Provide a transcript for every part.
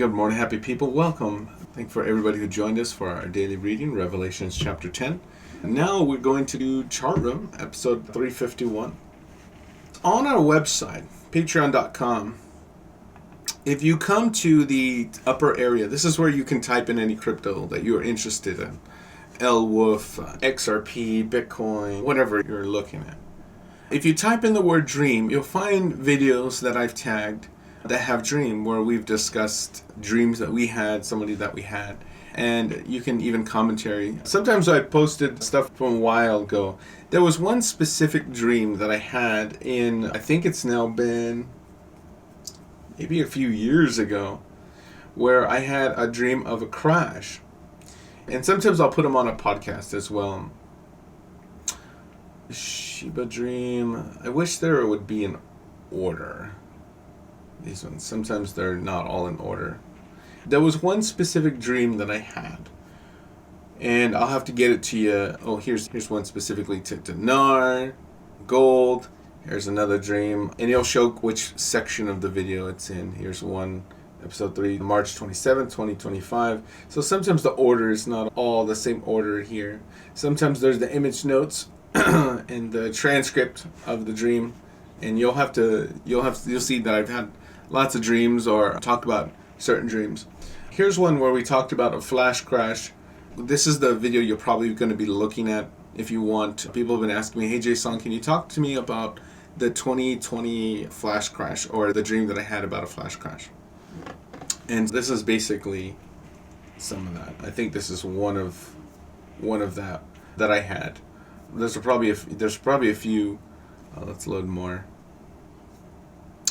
Good morning, happy people. Welcome. Thank you for everybody who joined us for our daily reading, Revelations chapter 10. And now we're going to do ChartRoom, episode 351. On our website, patreon.com, if you come to the upper area, this is where you can type in any crypto that you're interested in. LWolf, XRP, Bitcoin, whatever you're looking at. If you type in the word dream, you'll find videos that I've tagged that have dream, where we've discussed dreams that we had, somebody that we had, and you can even commentary. Sometimes I posted stuff from a while ago. There was one specific dream that I had in, I think it's now been maybe a few years ago, where I had a dream of a crash. And sometimes I'll put them on a podcast as well. SHIBA dream. I wish there would be an order. These ones, sometimes they're not all in order. There was one specific dream that I had, and I'll have to get it to you. Oh, here's one specifically to dinar, gold. Here's another dream, and it'll show which section of the video it's in. Here's one, episode 3, March 27th, 2025. So sometimes the order is not all the same order here. Sometimes there's the image notes and the transcript of the dream, and you'll see that I've had lots of dreams or talked about certain dreams. Here's one where we talked about a flash crash. This is the video you're probably going to be looking at if you want. People have been asking me, hey JSong, can you talk to me about the 2020 flash crash, or the dream that I had about a flash crash? And this is basically some of that. I think this is one of that I had. There's probably a few. Let's load more.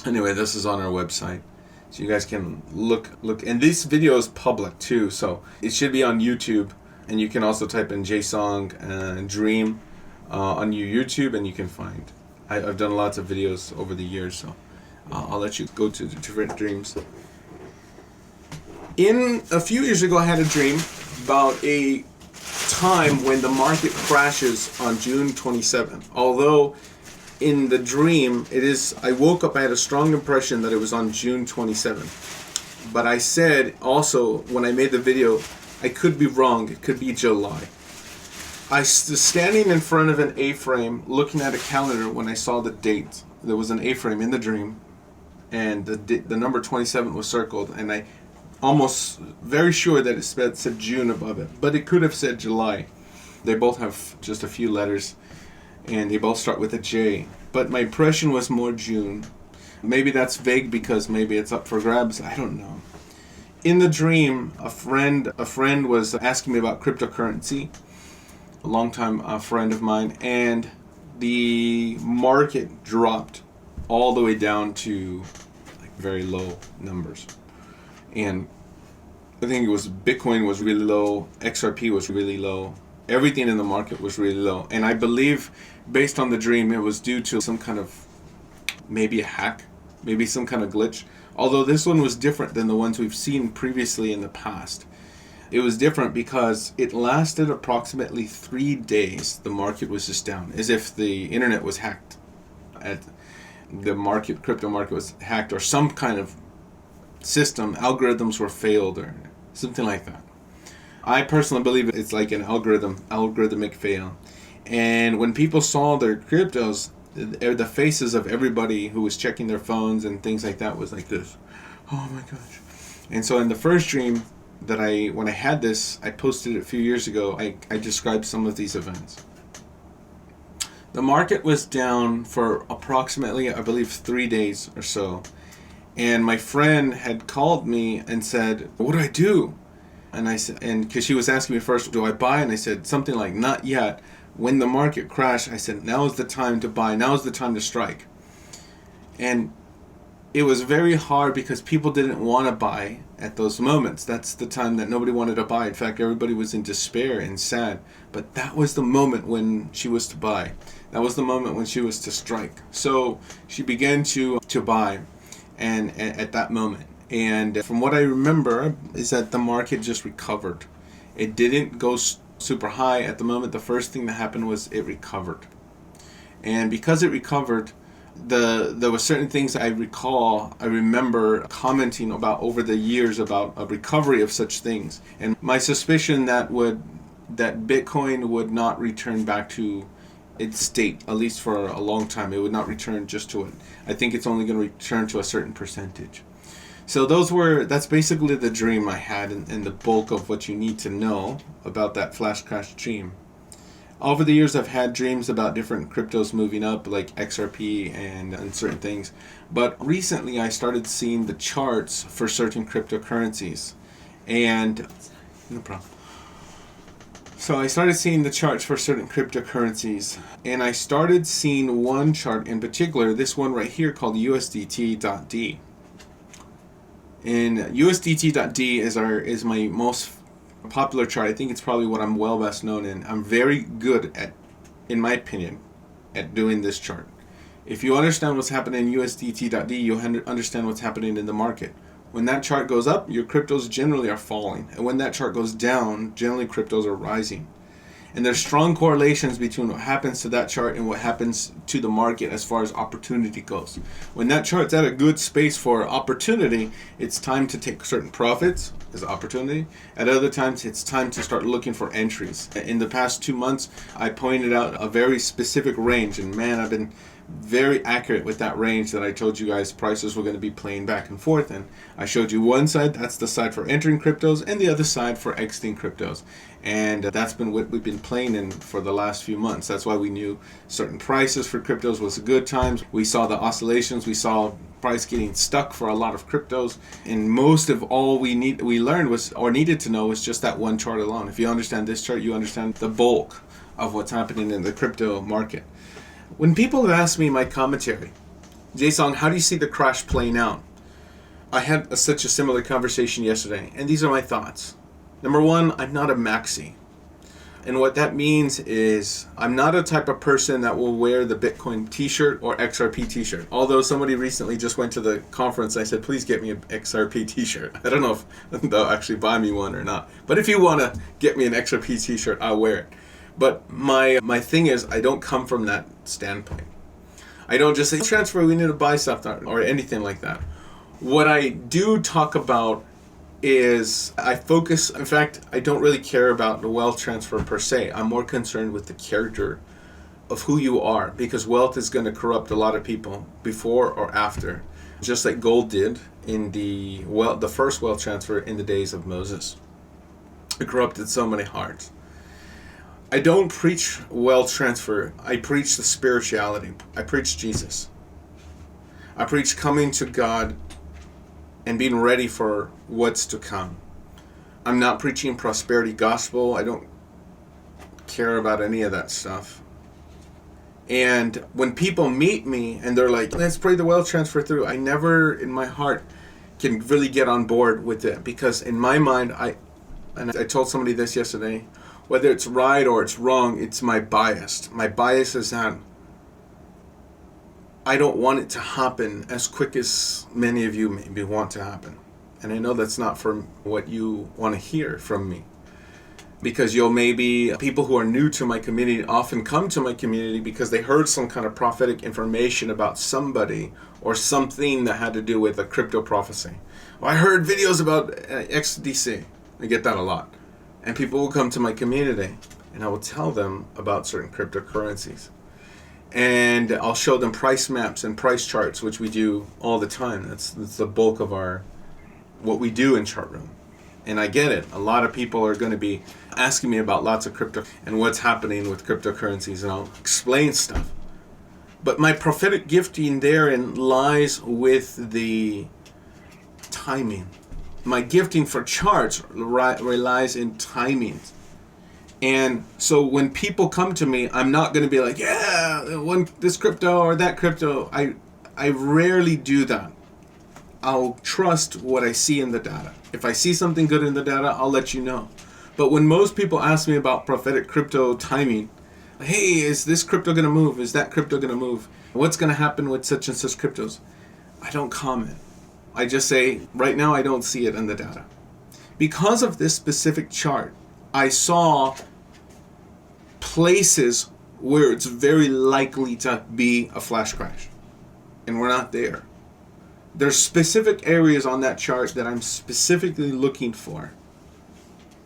Anyway, this is on our website, so you guys can look. And this video is public too, so it should be on YouTube. And you can also type in JSong and Dream on your YouTube, and you can find. I've done lots of videos over the years, so I'll let you go to the different dreams. A few years ago, I had a dream about a time when the market crashes on June 27th. Although in the dream, I woke up, I had a strong impression that it was on June 27th. But I said also, when I made the video, I could be wrong, it could be July. I was standing in front of an A-frame, looking at a calendar when I saw the date. There was an A-frame in the dream, and the number 27 was circled, and I almost very sure that it said June above it, but it could have said July. They both have just a few letters, and they both start with a J. But my impression was more June. Maybe that's vague because maybe it's up for grabs. I don't know. In the dream, a friend was asking me about cryptocurrency, a longtime friend of mine, and the market dropped all the way down to very low numbers. And I think it was Bitcoin was really low, XRP was really low. Everything in the market was really low. And I believe, based on the dream, it was due to some kind of, maybe a hack, maybe some kind of glitch. Although this one was different than the ones we've seen previously in the past. It was different because it lasted approximately 3 days. The market was just down, as if the internet was hacked. Crypto market was hacked, or some kind of system, algorithms were failed, or something like that. I personally believe it's like an algorithmic fail. And when people saw their cryptos, the faces of everybody who was checking their phones and things like that was like this. Oh my gosh. And so in the first dream when I had this, I posted it a few years ago, I described some of these events. The market was down for approximately, I believe, 3 days or so. And my friend had called me and said, what do I do? And I said, and because she was asking me first, do I buy? And I said something like, not yet. When the market crashed, I said, now is the time to buy. Now is the time to strike. And it was very hard because people didn't want to buy at those moments. That's the time that nobody wanted to buy. In fact, everybody was in despair and sad. But that was the moment when she was to buy. That was the moment when she was to strike. So she began to buy, and at that moment. And from what I remember is that the market just recovered. It didn't go super high at the moment. The first thing that happened was it recovered. And because it recovered, there were certain things I remember commenting about over the years about a recovery of such things, and my suspicion that Bitcoin would not return back to its state, at least for a long time. It would not return just to it. I think it's only going to return to a certain percentage. So that's basically the dream I had, and the bulk of what you need to know about that flash crash dream. Over the years, I've had dreams about different cryptos moving up, like XRP and certain things. But recently, I started seeing the charts for certain cryptocurrencies. And, no problem. So I started seeing the charts for certain cryptocurrencies. And I started seeing one chart in particular, this one right here called USDT.D. And USDT.D is my most popular chart. I think it's probably what I'm best known in. I'm very good at, in my opinion, at doing this chart. If you understand what's happening in USDT.D, you'll understand what's happening in the market. When that chart goes up, your cryptos generally are falling. And when that chart goes down, generally cryptos are rising. And there's strong correlations between what happens to that chart and what happens to the market as far as opportunity goes. When that chart's at a good space for opportunity, it's time to take certain profits as opportunity. At other times, it's time to start looking for entries. In the past 2 months, I pointed out a very specific range, and man, I've been very accurate with that range that I told you guys prices were going to be playing back and forth. And I showed you one side, that's the side for entering cryptos, and the other side for exiting cryptos. And that's been what we've been playing in for the last few months. That's why we knew certain prices for cryptos was good times. We saw the oscillations. We saw price getting stuck for a lot of cryptos. And most of all we learned was, or needed to know, was just that one chart alone. If you understand this chart, you understand the bulk of what's happening in the crypto market. When people have asked me my commentary, JSong, how do you see the crash playing out? I had such a similar conversation yesterday, and these are my thoughts. Number one, I'm not a maxi. And what that means is I'm not a type of person that will wear the Bitcoin t-shirt or XRP t-shirt. Although somebody recently just went to the conference, I said, please get me an XRP t-shirt. I don't know if they'll actually buy me one or not. But if you want to get me an XRP t-shirt, I'll wear it. But my thing is, I don't come from that standpoint. I don't just say, transfer, we need to buy something or anything like that. What I do talk about is I focus, in fact, I don't really care about the wealth transfer per se. I'm more concerned with the character of who you are, because wealth is going to corrupt a lot of people before or after, just like gold did in the first wealth transfer in the days of Moses. It corrupted so many hearts. I don't preach wealth transfer. I preach the spirituality. I preach Jesus. I preach coming to God and being ready for what's to come. I'm not preaching prosperity gospel. I don't care about any of that stuff. And when people meet me and they're like, let's pray the wealth transfer through, I never in my heart can really get on board with it, because in my mind, I told somebody this yesterday, whether it's right or it's wrong, it's my bias. My bias is that I don't want it to happen as quick as many of you maybe want to happen. And I know that's not from what you want to hear from me. Because people who are new to my community often come to my community because they heard some kind of prophetic information about somebody or something that had to do with a crypto prophecy. Well, I heard videos about XDC. I get that a lot. And people will come to my community and I will tell them about certain cryptocurrencies. And I'll show them price maps and price charts, which we do all the time. That's the bulk of what we do in ChartRoom. And I get it. A lot of people are going to be asking me about lots of crypto and what's happening with cryptocurrencies, and I'll explain stuff. But my prophetic gifting therein lies with the timing. My gifting for charts relies in timing. And so when people come to me, I'm not going to be like, yeah, this crypto or that crypto. I rarely do that. I'll trust what I see in the data. If I see something good in the data, I'll let you know. But when most people ask me about prophetic crypto timing, hey, is this crypto going to move? Is that crypto going to move? What's going to happen with such and such cryptos? I don't comment. I just say, right now I don't see it in the data. Because of this specific chart, I saw places where it's very likely to be a flash crash. and we're not there. There's specific areas on that chart that I'm specifically looking for.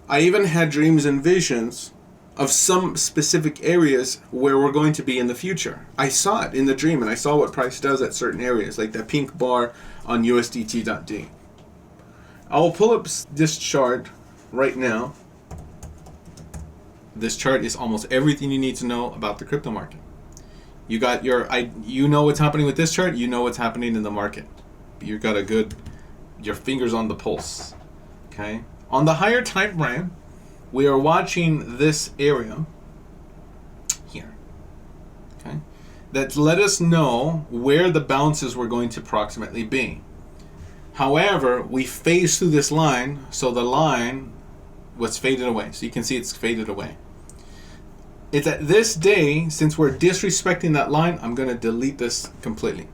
I even had dreams and visions of some specific areas where we're going to be in the future. I saw it in the dream, and I saw what price does at certain areas, like that pink bar on USDT.D. I'll pull up this chart right now. This chart is almost everything you need to know about the crypto market. You got you know what's happening with this chart, you know what's happening in the market. You got your fingers on the pulse. Okay? On the higher time frame, we are watching this area here. Okay? That let us know where the bounces were going to approximately be. However, we phased through this line, so the line was faded away. So you can see it's faded away. It's at this day, since we're disrespecting that line, I'm going to delete this completely.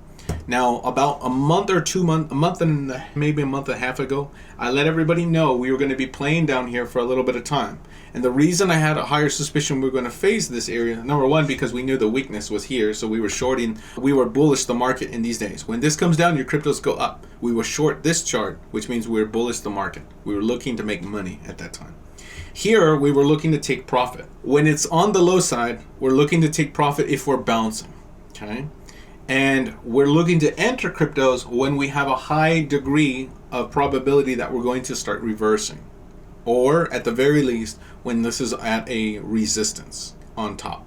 Now, about a month and maybe a month and a half ago, I let everybody know we were going to be playing down here for a little bit of time. And the reason I had a higher suspicion we were going to phase this area, number one, because we knew the weakness was here, so we were bullish the market in these days. When this comes down, your cryptos go up. We were short this chart, which means we were bullish the market. We were looking to make money at that time. Here, we were looking to take profit. When it's on the low side, we're looking to take profit if we're bouncing. Okay? And we're looking to enter cryptos when we have a high degree of probability that we're going to start reversing. Or at the very least, when this is at a resistance on top.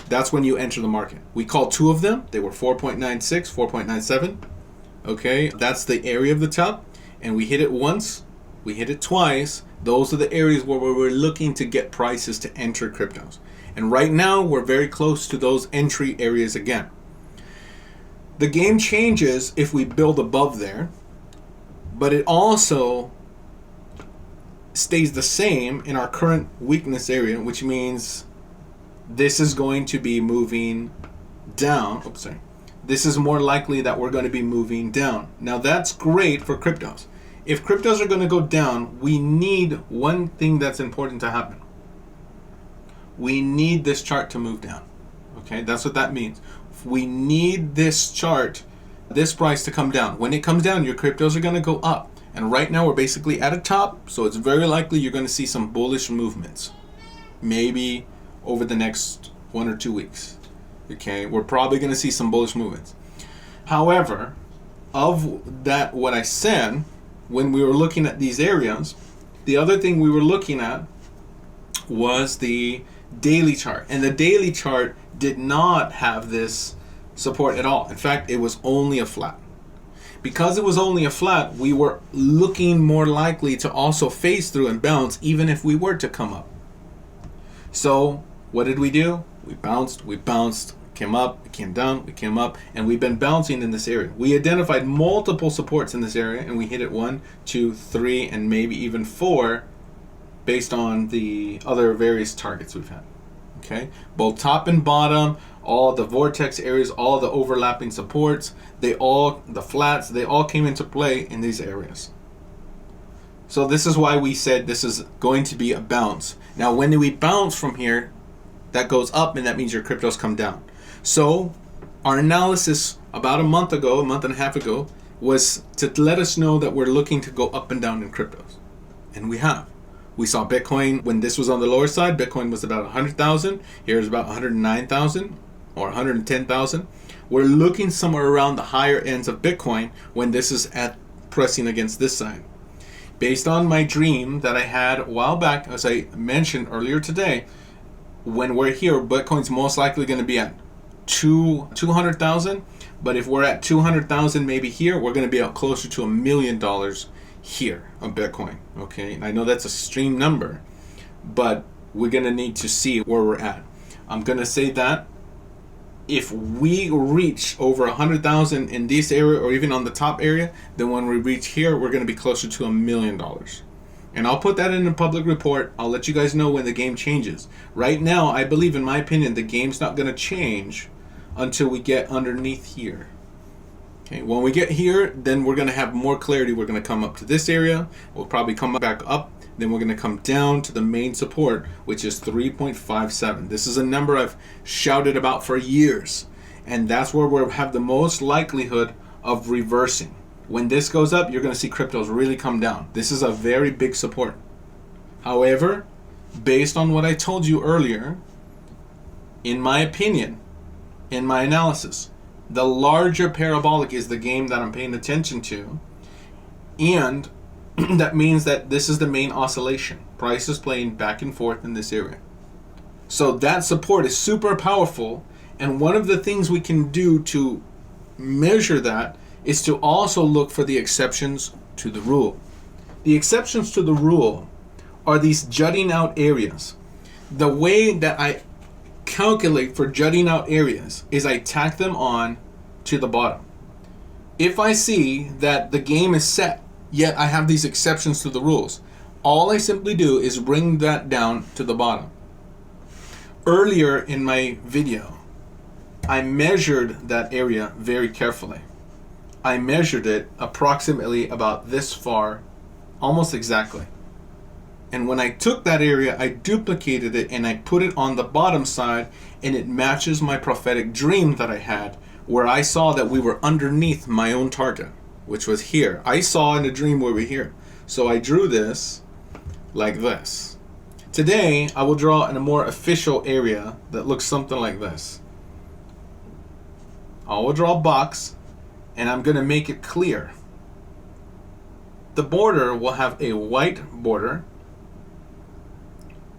That's when you enter the market. We called two of them. They were 4.96, 4.97. Okay, that's the area of the top. And we hit it once, we hit it twice. Those are the areas where we're looking to get prices to enter cryptos. And right now, we're very close to those entry areas again. The game changes if we build above there, but it also stays the same in our current weakness area, which means this is going to be moving down. Oops, sorry. This is more likely that we're going to be moving down. Now that's great for cryptos. If cryptos are going to go down, we need one thing that's important to happen. We need this chart to move down. Okay, that's what that means. We need this chart, this price to come down. When it comes down, your cryptos are going to go up. And right now we're basically at a top, so it's very likely you're going to see some bullish movements. Maybe over the next 1 or 2 weeks. Okay, we're probably going to see some bullish movements. However, of that, what I said, when we were looking at these areas, the other thing we were looking at was the daily chart. And the daily chart did not have this support at all. In fact, it was only a flat. Because it was only a flat, we were looking more likely to also phase through and bounce even if we were to come up. So what did we do? We bounced, came up, we came down, we came up, and we've been bouncing in this area. We identified multiple supports in this area, and we hit it 1, 2, 3, and maybe even 4 based on the other various targets we've had. Okay, both top and bottom, all the vortex areas, all the overlapping supports, the flats, they all came into play in these areas. So this is why we said this is going to be a bounce. Now, when we bounce from here, that goes up, and that means your cryptos come down. So our analysis about a month and a half ago, was to let us know that we're looking to go up and down in cryptos. And we have. We saw Bitcoin, when this was on the lower side, Bitcoin was about 100,000. Here's about 109,000 or 110,000. We're looking somewhere around the higher ends of Bitcoin when this is at pressing against this side. Based on my dream that I had a while back, as I mentioned earlier today, when we're here, Bitcoin's most likely going to be at 200,000. But if we're at 200,000 maybe here, we're going to be out closer to $1 million here on Bitcoin. Okay, and I know that's a extreme number, but we're going to need to see where we're at. I'm going to say that if we reach over 100,000 in this area or even on the top area, then when we reach here, we're going to be closer to $1 million. And I'll put that in a public report. I'll let you guys know when the game changes. Right now, I believe, in my opinion, the game's not going to change until we get underneath here. Okay, when we get here, then we're going to have more clarity. We're going to come up to this area. We'll probably come back up. Then we're going to come down to the main support, which is 3.57. This is a number I've shouted about for years. and that's where we have the most likelihood of reversing. When this goes up, you're going to see cryptos really come down. This is a very big support. However, based on what I told you earlier, in my opinion, in my analysis, the larger parabolic is the game that I'm paying attention to, and that means that this is the main oscillation. Price is playing back and forth in this area. So that support is super powerful, and one of the things we can do to measure that is to also look for the exceptions to the rule. The exceptions to the rule are these jutting out areas. The way that I calculate for jutting out areas is I tack them on to the bottom. If I see that the game is set, yet I have these exceptions to the rules, all I simply do is bring that down to the bottom. Earlier in my video, I measured that area very carefully. I measured it approximately about this far, almost exactly. And when I took that area, I duplicated it and I put it on the bottom side, and it matches my prophetic dream that I had, where I saw that we were underneath my own target, which was here. I saw in the dream we were here. So I drew this like this. Today, I will draw in a more official area that looks something like this. I will draw a box, and I'm going to make it clear. The border will have a white border,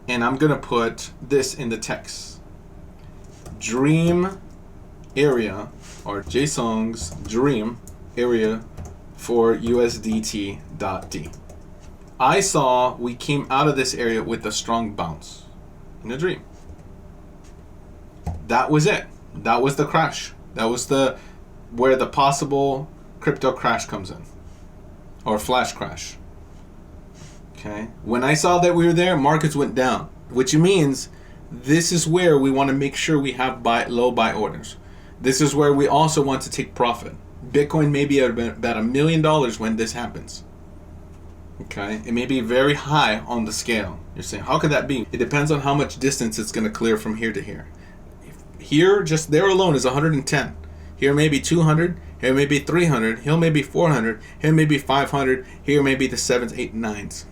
and I'm going to put this in the text. Dream area, or JSong's dream area for USDT.D. I saw we came out of this area with a strong bounce in the dream. That was it. That was the crash. That was where the possible crypto crash comes in, or flash crash. Okay. When I saw that we were there, markets went down, which means this is where we want to make sure we have low buy orders. This is where we also want to take profit. Bitcoin may be at about $1 million when this happens. Okay, it may be very high on the scale. You're saying, how could that be? It depends on how much distance it's going to clear from here to here. Here, just there alone is 110. Here may be 200. Here may be 300. Here may be 400. Here may be 500. Here may be the 7s, 8, 9s.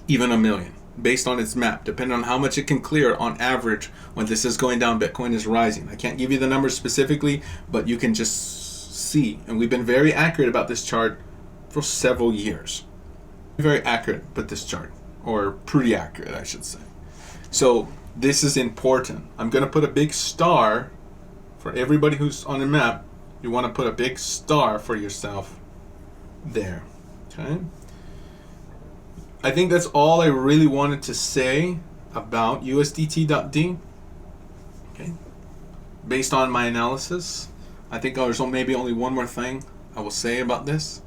Even $1 million, based on its map, depending on how much it can clear on average when this is going down, Bitcoin is rising. I can't give you the numbers specifically, but you can just see. And we've been very accurate about this chart for several years. Very accurate with this chart, or pretty accurate, I should say. So this is important. I'm going to put a big star for everybody who's on the map. You want to put a big star for yourself there. Okay. I think that's all I really wanted to say about USDT.D. Okay. Based on my analysis, I think there's maybe only one more thing I will say about this.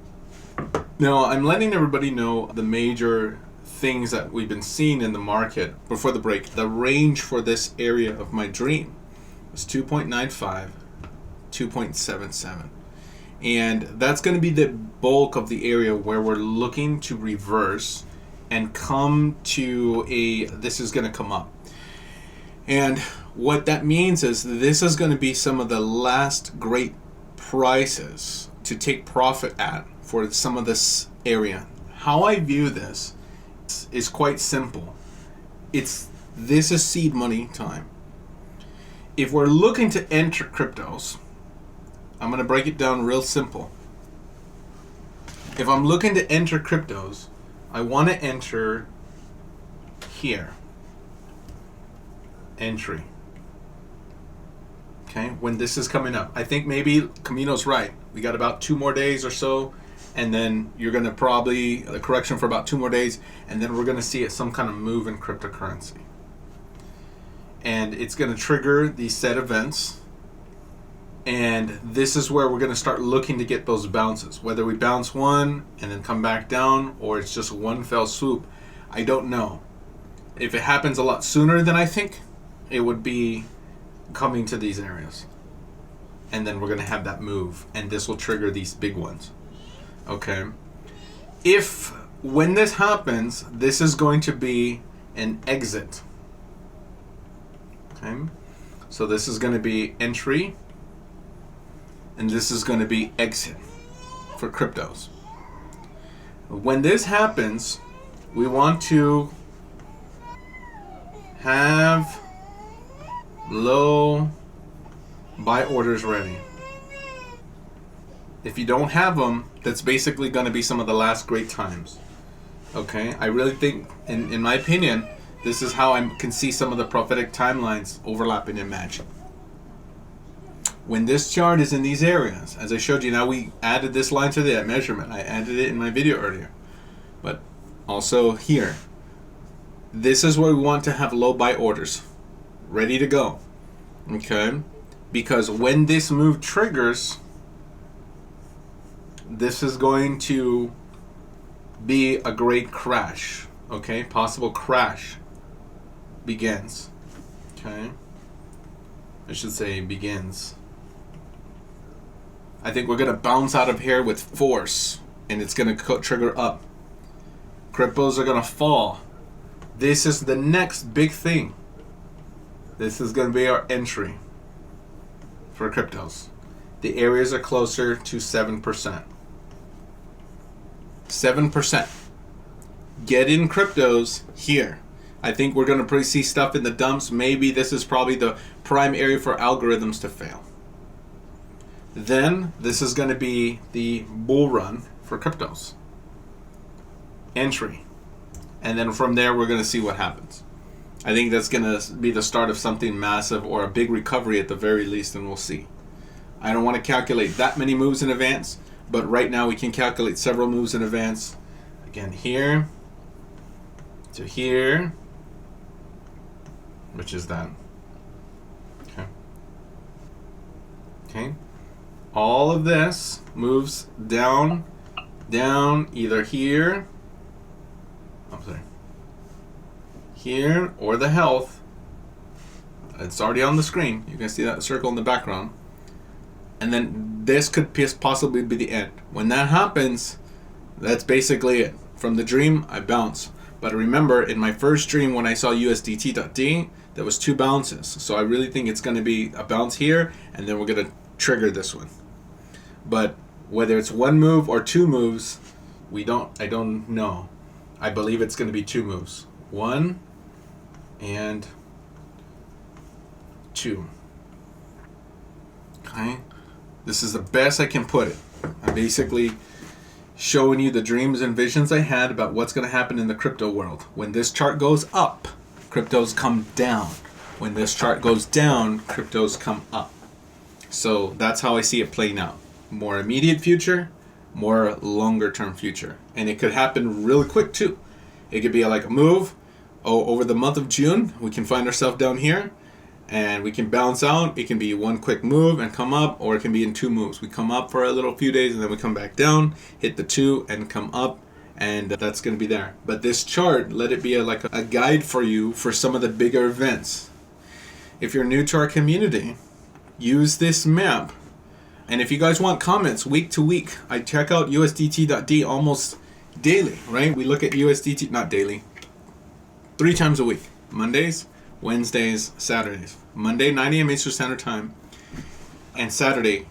Now, I'm letting everybody know the major things that we've been seeing in the market before the break. The range for this area of my dream was 2.95, 2.77. And that's going to be the bulk of the area where we're looking to reverse and come to this is going to come up. And what that means is this is going to be some of the last great prices to take profit at for some of this area. How I view this is quite simple. This is seed money time. If we're looking to enter cryptos, I'm going to break it down real simple. If I'm looking to enter cryptos, I want to enter here. Entry. Okay, when this is coming up. I think maybe Camino's right. We got about 2 more days or so, and then you're going to probably a correction for about 2 more days, and then we're going to see some kind of move in cryptocurrency. And it's going to trigger these set events, and this is where we're going to start looking to get those bounces. Whether we bounce one and then come back down, or it's just one fell swoop, I don't know. If it happens a lot sooner than I think, it would be coming to these areas. And then we're going to have that move, and this will trigger these big ones. Okay. When this happens, this is going to be an exit. Okay. So this is going to be entry, and this is going to be exit for cryptos. When this happens, we want to have low buy orders ready. If you don't have them, that's basically going to be some of the last great times. Okay, I really think, in my opinion, this is how I can see some of the prophetic timelines overlapping and matching. When this chart is in these areas, as I showed you, now we added this line to that measurement. I added it in my video earlier. But also here, this is where we want to have low buy orders ready to go. Okay, because when this move triggers, this is going to be a great crash. Okay, possible crash begins. Okay, I should say begins. I think we're going to bounce out of here with force, and it's going to trigger up. Cryptos are going to fall. This is the next big thing. This is going to be our entry for cryptos. The areas are closer to 7%. 7%. Get in cryptos here. I think we're going to probably see stuff in the dumps. Maybe this is probably the prime area for algorithms to fail. Then this is going to be the bull run for cryptos. Entry. And then from there we're going to see what happens. I think that's going to be the start of something massive, or a big recovery at the very least, and we'll see. I don't want to calculate that many moves in advance, but right now we can calculate several moves in advance. Again, here to here, which is that. Okay. Okay. All of this moves down, either here, here, or the health. It's already on the screen. You can see that circle in the background. And then this could possibly be the end. When that happens, that's basically it. From the dream, I bounce. But remember, in my first dream when I saw USDT.D, there was 2 bounces. So I really think it's going to be a bounce here, and then we're going to trigger this one. But whether it's 1 move or 2 moves, I don't know. I believe it's going to be 2 moves. 1 and 2. Okay. This is the best I can put it. I'm basically showing you the dreams and visions I had about what's going to happen in the crypto world. When this chart goes up, cryptos come down. When this chart goes down, cryptos come up. So that's how I see it playing out. More immediate future, more longer term future. And it could happen really quick too. It could be like a move. Over the month of June, we can find ourselves down here and we can bounce out. It can be 1 quick move and come up, or it can be in 2 moves. We come up for a little few days and then we come back down, hit the 2 and come up, and that's going to be there. But this chart, let it be like a guide for you for some of the bigger events. If you're new to our community, use this map. And if you guys want comments week to week, I check out USDT.D almost daily, right? We look at USDT, not daily, 3 times a week. Mondays, Wednesdays, Saturdays. Monday, 9 a.m. Eastern Standard Time. And Saturday,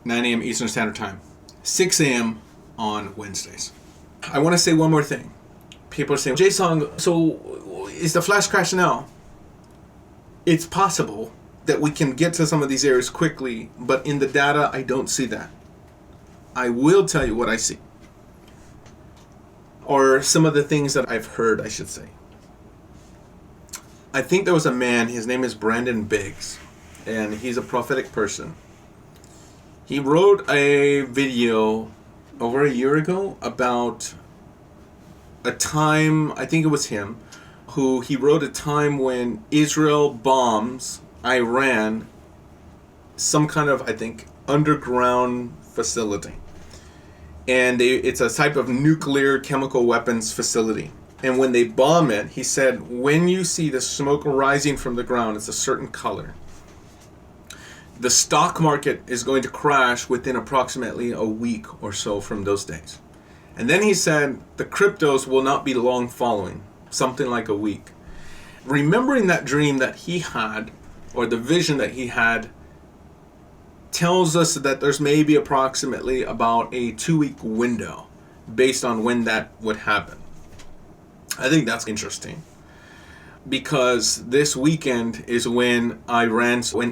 9 a.m. Eastern Standard Time. 6 a.m. on Wednesdays. I want to say one more thing. People are saying, JSong, so is the flash crash now? It's possible that we can get to some of these areas quickly, but in the data, I don't see that. I will tell you what I see. Or some of the things that I've heard, I should say. I think there was a man, his name is Brandon Biggs, and he's a prophetic person. He wrote a video over a year ago about a time, I think it was him, he wrote a time when Israel bombs Iran, some kind of, I think, underground facility. And it's a type of nuclear chemical weapons facility. And when they bomb it, he said, when you see the smoke rising from the ground, it's a certain color. The stock market is going to crash within approximately a week or so from those days. And then he said, the cryptos will not be long following, something like a week. Remembering that dream that he had, or the vision that he had tells us that there's maybe approximately about a 2-week window based on when that would happen. I think that's interesting, because this weekend is when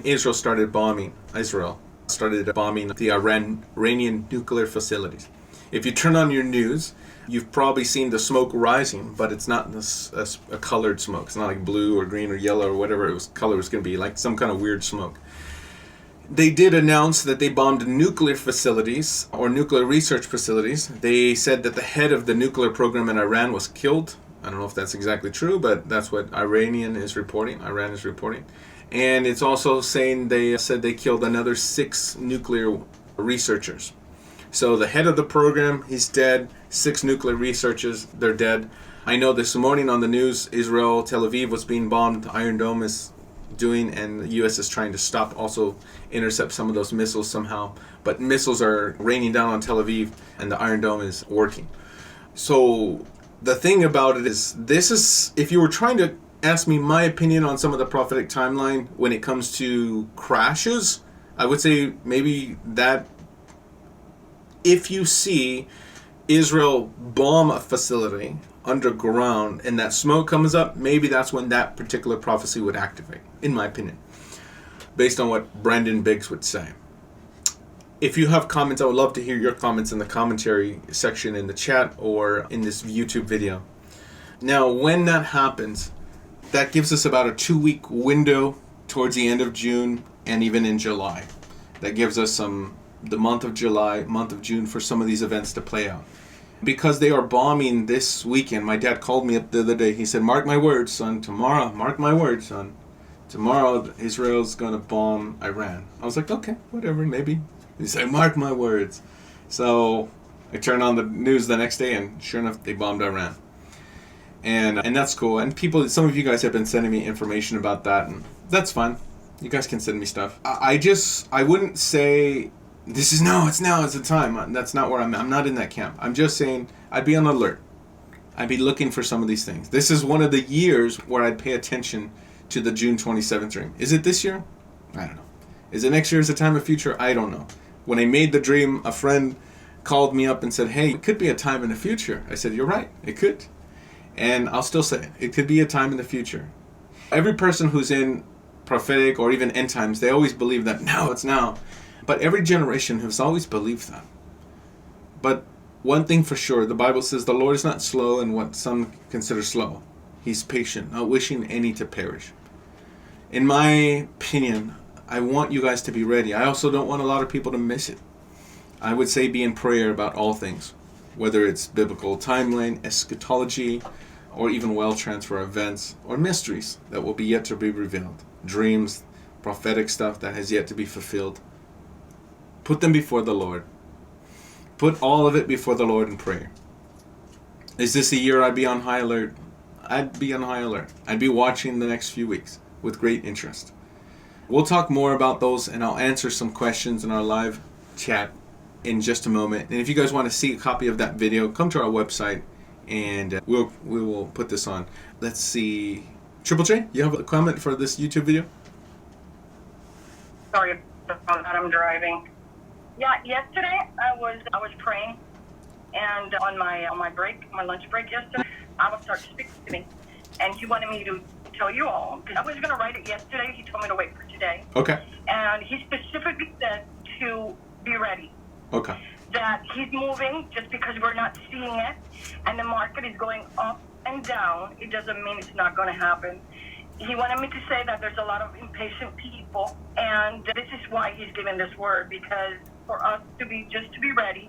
Israel started bombing the Iranian nuclear facilities. If you turn on your news, you've probably seen the smoke rising, but it's not a colored smoke. It's not like blue or green or yellow or whatever color it was going to be, like some kind of weird smoke. They did announce that they bombed nuclear facilities or nuclear research facilities. They said that the head of the nuclear program in Iran was killed. I don't know if that's exactly true, but that's what Iran is reporting. And it's also saying they said they killed another 6 nuclear researchers. So the head of the program, he's dead. 6 nuclear researchers, they're dead. I know this morning on the news, Israel, Tel Aviv was being bombed. The Iron Dome is doing, and the U.S. is trying to stop, also intercept some of those missiles somehow. But missiles are raining down on Tel Aviv, and the Iron Dome is working. So the thing about it is, this is, if you were trying to ask me my opinion on some of the prophetic timeline when it comes to crashes, I would say maybe that if you see Israel bomb a facility underground and that smoke comes up, maybe that's when that particular prophecy would activate, in my opinion, based on what Brandon Biggs would say. If you have comments, I would love to hear your comments in the commentary section in the chat or in this YouTube video. Now, when that happens, that gives us about a 2-week window towards the end of June and even in July. That gives us the month of July, month of June for some of these events to play out. Because they are bombing this weekend, my dad called me up the other day. He said, mark my words, son, tomorrow, mark my words, son. Tomorrow, Israel's going to bomb Iran. I was like, okay, whatever, maybe. He said, mark my words. So I turned on the news the next day, and sure enough, they bombed Iran. And that's cool. And some of you guys have been sending me information about that, and that's fine. You guys can send me stuff. I wouldn't say, it's the time. That's not where I'm at. I'm not in that camp. I'm just saying, I'd be on alert. I'd be looking for some of these things. This is one of the years where I'd pay attention to the June 27th dream. Is it this year? I don't know. Is it next year? Is it time of future? I don't know. When I made the dream, a friend called me up and said, hey, it could be a time in the future. I said, you're right, it could. And I'll still say it. It could be a time in the future. Every person who's in prophetic or even end times, they always believe that now it's now. But every generation has always believed that. But one thing for sure, the Bible says the Lord is not slow in what some consider slow. He's patient, not wishing any to perish. In my opinion, I want you guys to be ready. I also don't want a lot of people to miss it. I would say be in prayer about all things, whether it's biblical timeline, eschatology, or even wealth transfer events or mysteries that will be yet to be revealed. Dreams, prophetic stuff that has yet to be fulfilled. Put them before the Lord. Put all of it before the Lord in prayer. Is this a year I'd be on high alert? I'd be on high alert. I'd be watching the next few weeks with great interest. We'll talk more about those, and I'll answer some questions in our live chat in just a moment. And if you guys want to see a copy of that video, come to our website, and we will put this on. Let's see. Triple J, you have a comment for this YouTube video? Sorry about that. I'm driving. Yeah, yesterday I was praying, and on my break, my lunch break yesterday, I was started speaking to me, and he wanted me to tell you all, because I was going to write it yesterday. He told me to wait for today. Okay. And he specifically said to be ready. Okay. That he's moving just because we're not seeing it, and the market is going up and down. It doesn't mean it's not going to happen. He wanted me to say that there's a lot of impatient people, and this is why he's giving this word, because for us to be ready,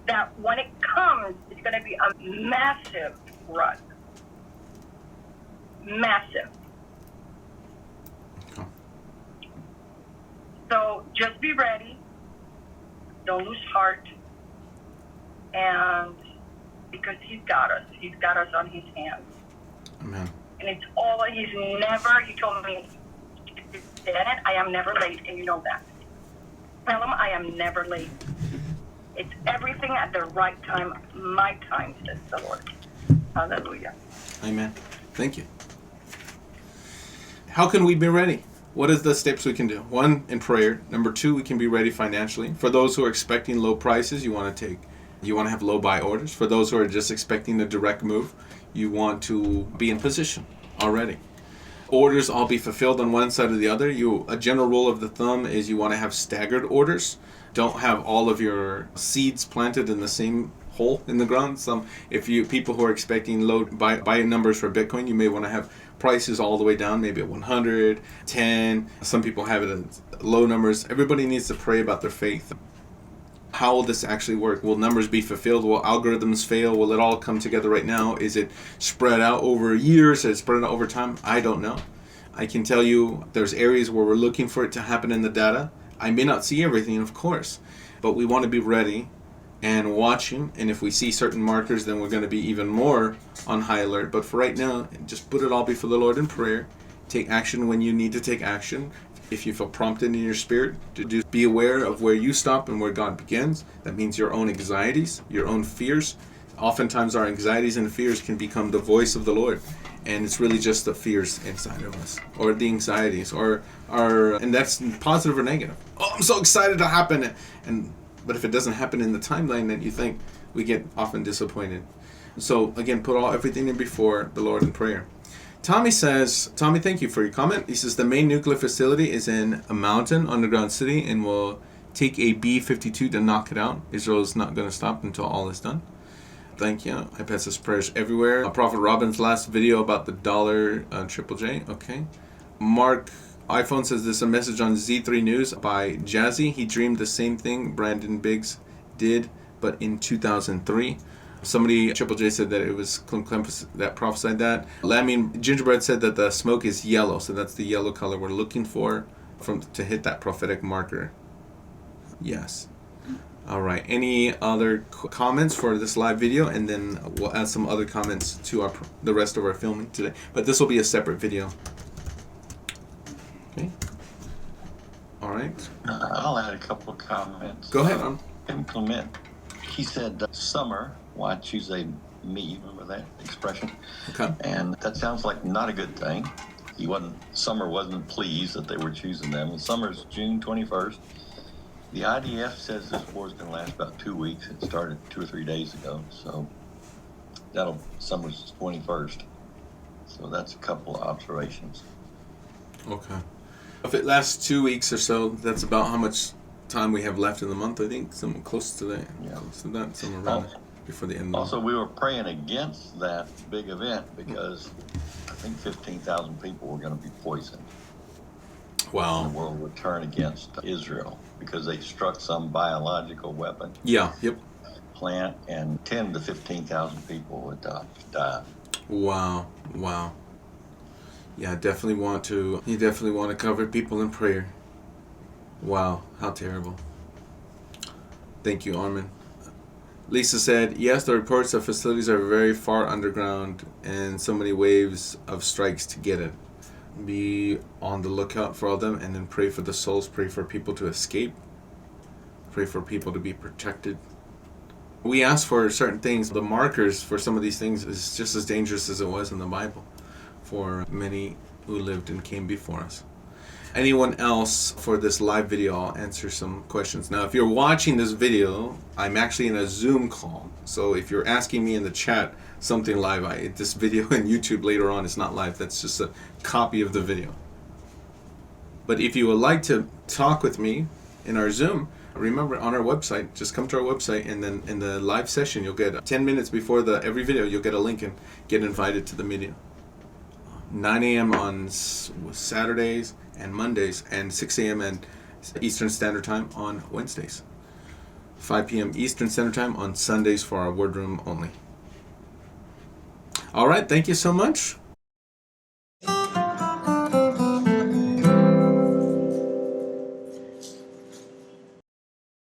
that when it comes, it's going to be a massive run. Massive. Okay. So just be ready. Don't lose heart. And because he's got us on his hands. Amen. And it's all, he told me, Janet, I am never late, and you know that. Tell him I am never late. It's everything at the right time, my time, says the Lord. Hallelujah. Amen. Thank you. How can we be ready? what are the steps we can do? 1, in prayer. Number 2, we can be ready financially. For those who are expecting low prices, you want to have low buy orders. For those who are just expecting a direct move, you want to be in position already. Orders all be fulfilled on one side or the other. A general rule of the thumb is you want to have staggered orders. Don't have all of your seeds planted in the same hole in the ground. People who are expecting low buy numbers for Bitcoin, you may want to have prices all the way down, maybe at 100, 10. Some people have it at low numbers. Everybody needs to pray about their faith. How will this actually work? Will numbers be fulfilled? Will algorithms fail? Will it all come together right now? Is it spread out over years? Is it spread out over time? I don't know. I can tell you there's areas where we're looking for it to happen in the data. I may not see everything, of course, but we want to be ready and watching. And if we see certain markers, then we're going to be even more on high alert. But for right now, just put it all before the Lord in prayer. Take action when you need to take action. If you feel prompted in your spirit to be aware of where you stop and where God begins. That means your own anxieties, your own fears. Oftentimes our anxieties and fears can become the voice of the Lord. And it's really just the fears inside of us, or the anxieties, and that's positive or negative. Oh, I'm so excited to happen. But if it doesn't happen in the timeline that you think, we get often disappointed. So again, put everything in before the Lord in prayer. Tommy, thank you for your comment. He says the main nuclear facility is in a mountain underground city and will take a B-52 to knock it out. Israel is not going to stop until all is done. Thank you. I pass his prayers everywhere. Prophet Robin's last video about the dollar Triple J. Okay. Mark iPhone says there's a message on Z3 News by Jazzy. He dreamed the same thing Brandon Biggs did, but in 2003. Somebody, Triple J, said that it was Clem that prophesied that. Lamine Gingerbread said that the smoke is yellow, so that's the yellow color we're looking for to hit that prophetic marker. Yes. All right. Any other comments for this live video, and then we'll add some other comments to the rest of our filming today. But this will be a separate video. Okay. All right. I'll add a couple of comments. Go ahead. Tim Clement. He said, "Summer, why choose a me?" Remember that expression? Okay. And that sounds like not a good thing. Summer wasn't pleased that they were choosing them. And summer's June 21st. The IDF says this war is going to last about 2 weeks. It started 2 or 3 days ago, so summer's 21st. So that's a couple of observations. Okay. If it lasts 2 weeks or so, that's about how much time we have left in the month. I think somewhere close to that. Yeah. Close to that, somewhere around before the end. Also, we were praying against that big event because I think 15,000 people were going to be poisoned. Wow. And the world would turn against Israel because they struck some biological weapon. Yeah. Yep. Plant, and 10 to 15,000 people would die. Wow. Yeah, you definitely want to cover people in prayer. Wow, how terrible. Thank you, Armin. Lisa said, yes, the reports of facilities are very far underground and so many waves of strikes to get it. Be on the lookout for all of them, and then pray for the souls, pray for people to escape, pray for people to be protected. We ask for certain things. The markers for some of these things is just as dangerous as it was in the Bible for many who lived and came before us. Anyone else for this live video, I'll answer some questions. Now, if you're watching this video, I'm actually in a Zoom call. So if you're asking me in the chat something live, this video on YouTube later on is not live. That's just a copy of the video. But if you would like to talk with me in our Zoom, remember on our website, just come to our website, and then in the live session, you'll get 10 minutes before every video, you'll get a link and get invited to the meeting. 9 a.m. on Saturdays and Mondays, and 6 a.m. and Eastern Standard Time on Wednesdays. 5 p.m. Eastern Standard Time on Sundays for our WordRoom only. All right, thank you so much.